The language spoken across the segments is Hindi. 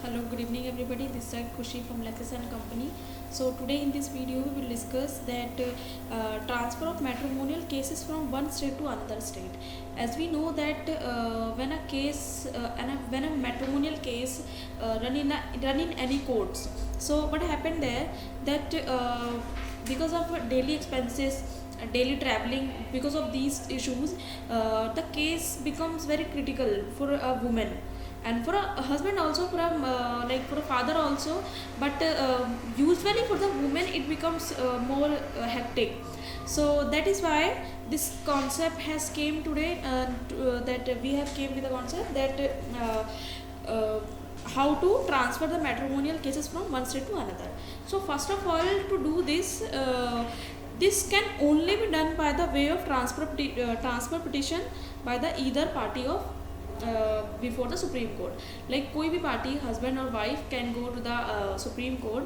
Hello, good evening everybody. This is Kushi from Lexis and Company. So today in this video we will discuss that transfer of matrimonial cases from one state to another state. As we know that when a case when a matrimonial case run in any courts. So what happened there that because of daily expenses, daily traveling, because of these issues, the case becomes very critical for a woman and for a husband also, for a for a father also, but usually for the woman it becomes more hectic. So that is why this concept has came today, that we have came with the concept that how to transfer the matrimonial cases from one state to another. So first of all, to do this, this can only be done by the way of transfer petition by the either party of before the Supreme Court. Like कोई भी party, husband or wife, can go to the Supreme Court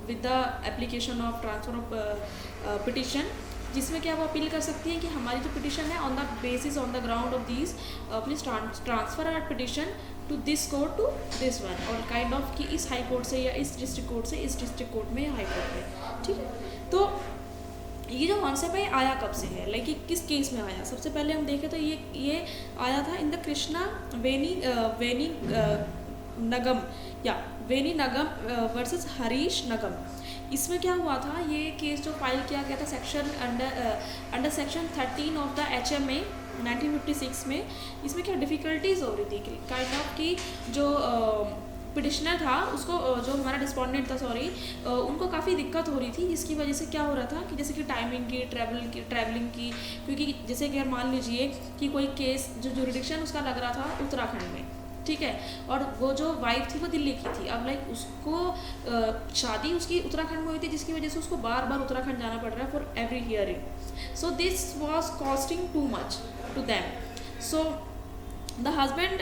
with the application of transfer of petition, जिसमें क्या वो अपील कर सकती है कि हमारी जो पिटिशन है on the basis on the ground of this please transfer our petition to this court to this one, और काइंड ऑफ कि इस हाई कोर्ट से या इस डिस्ट्रिक्ट कोर्ट से इस डिस्ट्रिक्ट कोर्ट में या हाई कोर्ट में. ठीक है, तो ये जो कॉन्सेप्ट है आया कब से है, लाइक किस केस में आया. सबसे पहले हम देखें तो ये आया था इन द कृष्णा वेनी नगम या वेनी नगम वर्सेस हरीश नगम. इसमें क्या हुआ था, ये केस जो फाइल किया गया था section under section 13 of the HMA 1956 में. इसमें क्या डिफ़िकल्टीज हो रही थी, काइंड ऑफ की जो पिटिशनर था उसको, जो हमारा डिस्पोंडेंट था सॉरी, उनको काफ़ी दिक्कत हो रही थी, जिसकी वजह से क्या हो रहा था कि जैसे कि टाइमिंग की, ट्रैवलिंग की, क्योंकि जैसे कि मान लीजिए कि कोई केस जो जुरिडिक्शन उसका लग रहा था उत्तराखंड में, ठीक है, और वो जो वाइफ थी वो दिल्ली की थी. अब लाइक उसको शादी उसकी उत्तराखंड में हुई थी, जिसकी वजह से उसको बार बार उत्तराखंड जाना पड़ रहा है for every hearing. So this was costing too much to them. So the husband,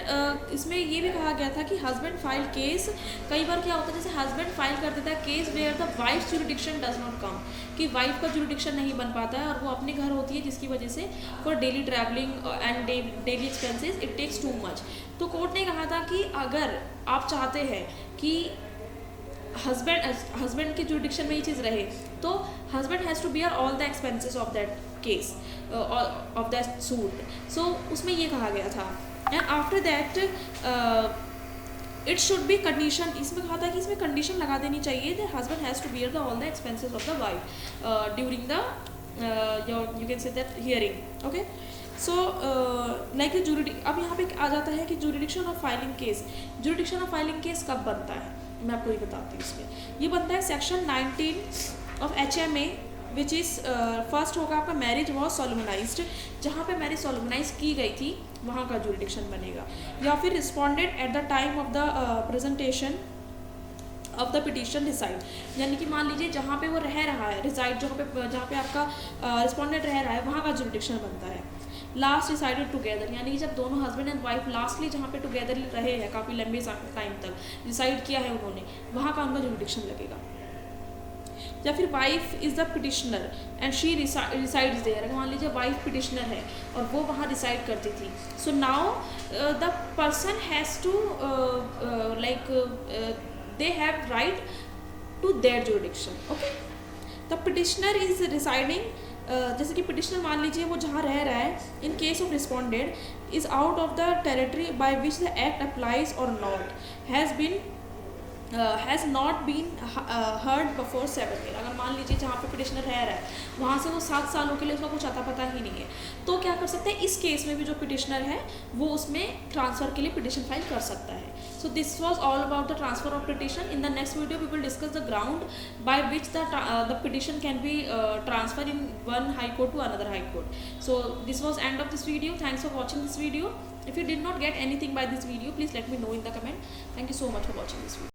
इसमें ये भी कहा गया था कि हस्बैंड फाइल केस, कई बार क्या होता है जैसे हस्बैंड फाइल कर देता है case where the wife jurisdiction does not come, कि वाइफ का जुरिडिक्शन नहीं बन पाता है और वो अपने घर होती है, जिसकी वजह से for daily travelling and daily expenses it takes too much. तो कोर्ट ने कहा था कि अगर आप चाहते हैं कि हस्बैंड के जुरिडिक्शन में ये चीज़ रहे, तो husband has to bear all the expenses of that case of that suit. So उसमें ये कहा गया था. And after that it should be condition, इसमें कहा था कि इसमें कंडीशन लगा देनी चाहिए that husband has to bear the all the expenses of the wife during the you can say that hearing. Okay, so like अब यहाँ पे आ जाता है कि jurisdiction of filing case. Jurisdiction of filing case कब बनता है, मैं आपको ये बताती हूँ. इसमें ये बनता है section 19 of HMA which is first होगा आपका मैरिज वॉज सोलमनाइज्ड, जहाँ पे मैरिज सोलमनाइज की गई थी वहाँ का जुरिडिक्शन बनेगा. या फिर responded at the time of the presentation of the petition decide, यानी कि मान लीजिए जहाँ पे वो रह रहा है, रिसाइड जहाँ पे आपका रिस्पॉन्डेंट रह रहा है वहाँ का जुरिडिक्शन बनता है. लास्ट डिसाइडेड टुगेदर, यानी कि जब दोनों हस्बैंड एंड वाइफ लास्टली जहाँ पे टुगेदर रहे हैं काफ़ी लंबे टाइम तक डिसाइड किया है उन्होंने, वहाँ का उनका जुरिडिक्शन लगेगा. या फिर wife is the petitioner and she resides there, मान लीजिए वाइफ पिटिशनर है और वो वहाँ डिसाइड करती थी. So now the person has to they have right to their jurisdiction. Okay, the petitioner is residing, जैसे कि पिटिशनर मान लीजिए वो जहाँ रह रहा है, in case of respondent is out of the territory by which the act applies और not, has not been heard before 7 years. अगर मान लीजिए जहाँ पे पिटिशनर रह रहा है वहाँ से वो 7 सालों के लिए उसका कुछ अता पता ही नहीं है, तो क्या कर सकते हैं, इस केस में भी जो पिटिशनर है वो उसमें ट्रांसफ़र के लिए पिटिशन फाइल कर सकता है. So this was all about the transfer of petition. In the next video we will discuss the ground by which the petition can be transfer in one high court to another high court. So this was end of this video. Thanks for watching this video. If you did not get anything by this video, please let me know in the comment. Thank you so much for watching this video.